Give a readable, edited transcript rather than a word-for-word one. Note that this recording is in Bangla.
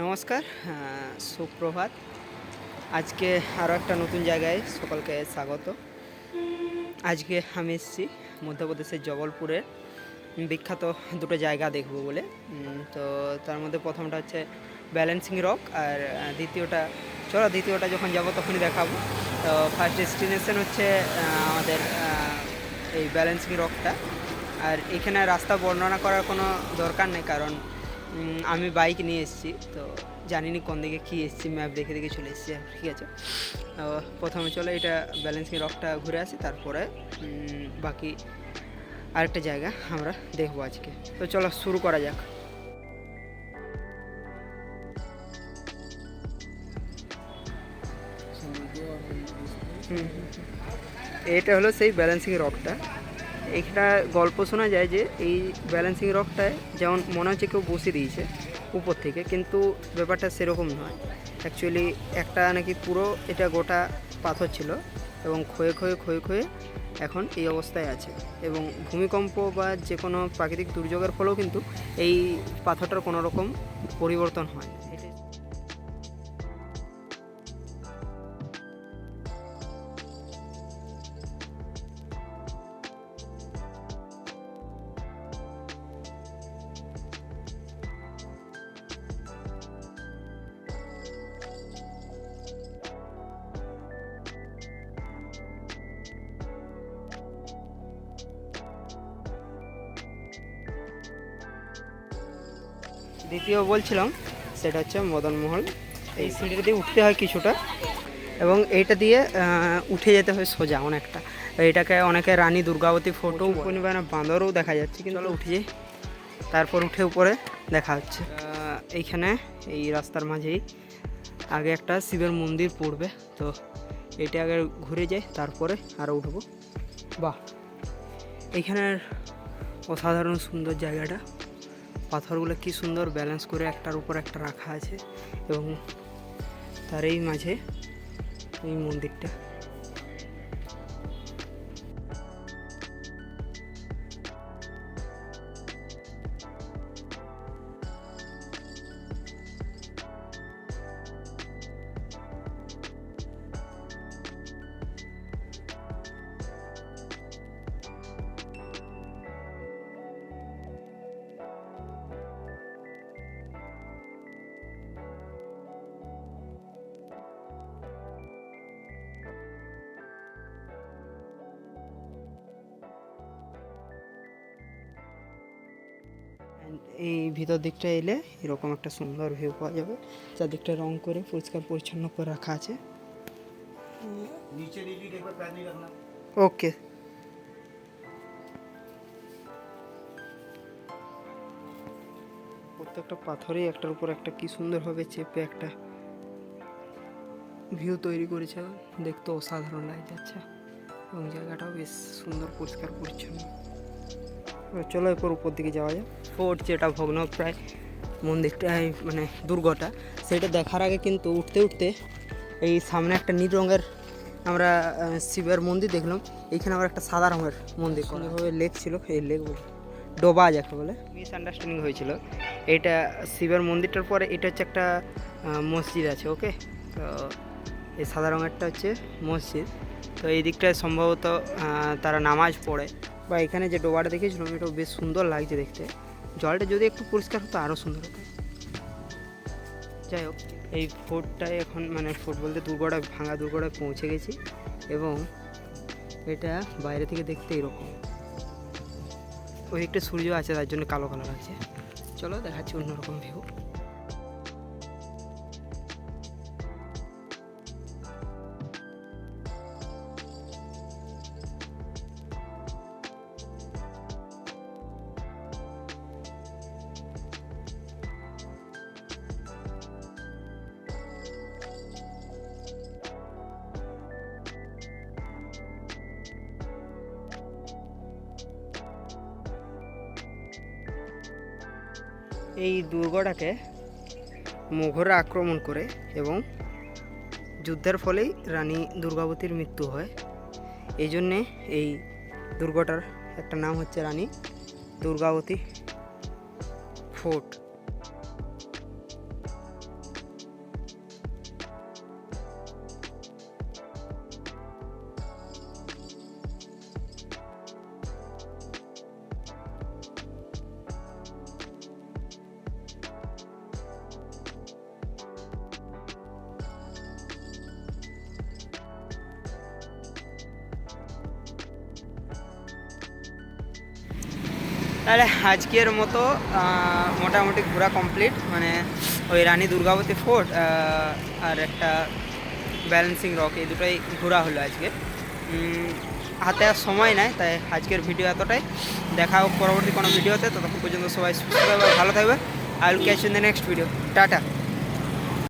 নমস্কার, সুপ্রভাত। আজকে আরও একটা নতুন জায়গায় সকলকে স্বাগত। আজকে আমি এসেছি মধ্যপ্রদেশের জবলপুরে বিখ্যাত দুটো জায়গা দেখব বলে। তো তার মধ্যে প্রথমটা হচ্ছে ব্যালেন্সিং রক, আর দ্বিতীয়টা যখন যাব তখনই দেখাবো। তো ফার্স্ট ডেস্টিনেশন হচ্ছে আমাদের এই ব্যালেন্সিং রকটা। আর এখানে রাস্তা বর্ণনা করার কোনো দরকার নেই, কারণ আমি বাইক নিয়ে এসেছি, তো জানিনি কোন দিকে কী এসেছি, ম্যাপ দেখে দেখে চলে এসেছি। ঠিক আছে, প্রথমে চলো এটা ব্যালেন্সিং রকটা ঘুরে আসি, তারপরে বাকি আরেকটা জায়গা আমরা দেখবো আজকে। তো চলো শুরু করা যাক। এটা হলো সেই ব্যালেন্সিং রকটা। এইটা গল্প শোনা যায় যে এই ব্যালেন্সিং রকটায় যেমন মনে হচ্ছে কেউ বসে দিয়েছে উপর থেকে, কিন্তু ব্যাপারটা সেরকম নয়। অ্যাকচুয়ালি একটা নাকি পুরো এটা গোটা পাথর ছিল এবং ক্ষয়ে ক্ষয়ে ক্ষয়ে ক্ষয়ে এখন এই অবস্থায় আছে। এবং ভূমিকম্প বা যে কোনো প্রাকৃতিক দুর্যোগের ফলেও কিন্তু এই পাথরটার কোনো রকম পরিবর্তন হয় না। দ্বিতীয় বলছিলাম সেটা হচ্ছে মদনমহল। এই সিঁড়িটা দিয়ে উঠতে হয় কিছুটা, এবং এইটা দিয়ে উঠে যেতে হয় সোজা অনেকটা। এইটাকে অনেকে রানী দুর্গাবতী ফটো উপনিবেশনা বাঁদরও দেখা যাচ্ছে, কিন্তু চলো উঠে যাই, তারপর উঠে উপরে দেখা হচ্ছে। এইখানে এই রাস্তার মাঝেই আগে একটা শিবের মন্দির পড়বে, তো এইটা আগে ঘুরে যাই, তারপরে আরও উঠবো। বাহ, এইখানের অসাধারণ সুন্দর জায়গাটা। পাথরগুলো কি সুন্দর ব্যালেন্স করে একটার উপর একটা রাখা আছে, এবং তার এই মাঝে এই মন্দিরটা। এই ভিতর দিকটা এলে এরকম একটা সুন্দর ভিউ পাওয়া যাবে। চারদিকটা রং করে পরিষ্কার পরিচ্ছন্ন করে রাখা আছে। ওকে, প্রত্যেকটা পাথরেই একটার উপর একটা কি সুন্দরভাবে চেপে একটা ভিউ তৈরি করেছে, দেখতে অসাধারণ লাগে যাচ্ছে, এবং জায়গাটাও বেশ সুন্দর পরিষ্কার পরিচ্ছন্ন। চলো এরপর উপর দিকে যাওয়া যায়। ফোর্ট যেটা ভগ্নপ্রায় মন্দিরটাই মানে দুর্গটা, সেটা দেখার আগে কিন্তু উঠতে উঠতে এই সামনে একটা নীল রঙের আমরা শিবের মন্দির দেখলাম। এইখানে আবার একটা সাদা রঙের মন্দির, কোনোভাবে লেক ছিল, এই লেক বলে ডোবা যাকে বলে, মিসআন্ডারস্ট্যান্ডিং হয়েছিল। এটা শিবের মন্দিরটার পরে এটা হচ্ছে একটা মসজিদ আছে। ওকে, তো এই সাদা রঙেরটা হচ্ছে মসজিদ। তো এই দিকটায় সম্ভবত তারা নামাজ পড়ে, বা এখানে যে ডোবাটা দেখেছিলাম এটা বেশ সুন্দর লাগছে দেখতে। জলটা যদি একটু পরিষ্কার হতো আরও সুন্দর হতো। যাই হোক, এই ফোর্টটায় এখন মানে ফোর্ট বলতে ভাঙা দুর্গটায় পৌঁছে গেছি, এবং এটা বাইরে থেকে দেখতে এরকম। ওই একটা সূর্য আছে, তার জন্য কালো কালো লাগছে। চলো দেখাচ্ছি অন্যরকম ভিউ। এই দুর্গটাকে মুঘলরা আক্রমণ করে, এবং যুদ্ধের ফলেই রানী দুর্গাবতীর মৃত্যু হয়। এই জন্যে এই দুর্গটার একটা নাম হচ্ছে রানী দুর্গাবতী ফোর্ট। তাহলে আজকের মতো মোটামুটি ঘোরা কমপ্লিট, মানে ওই রানী দুর্গাবতী ফোর্ট আর একটা ব্যালেন্সিং রক, এই দুটোই ঘোরা হলো আজকে। হাতে আর সময় নাই, তাই আজকের ভিডিও এতটাই। দেখা হোক পরবর্তী কোনো ভিডিওতে, ততক্ষণ পর্যন্ত সবাই সুস্থ থাকবে, ভালো থাকবে। I will catch in the next video. Tata.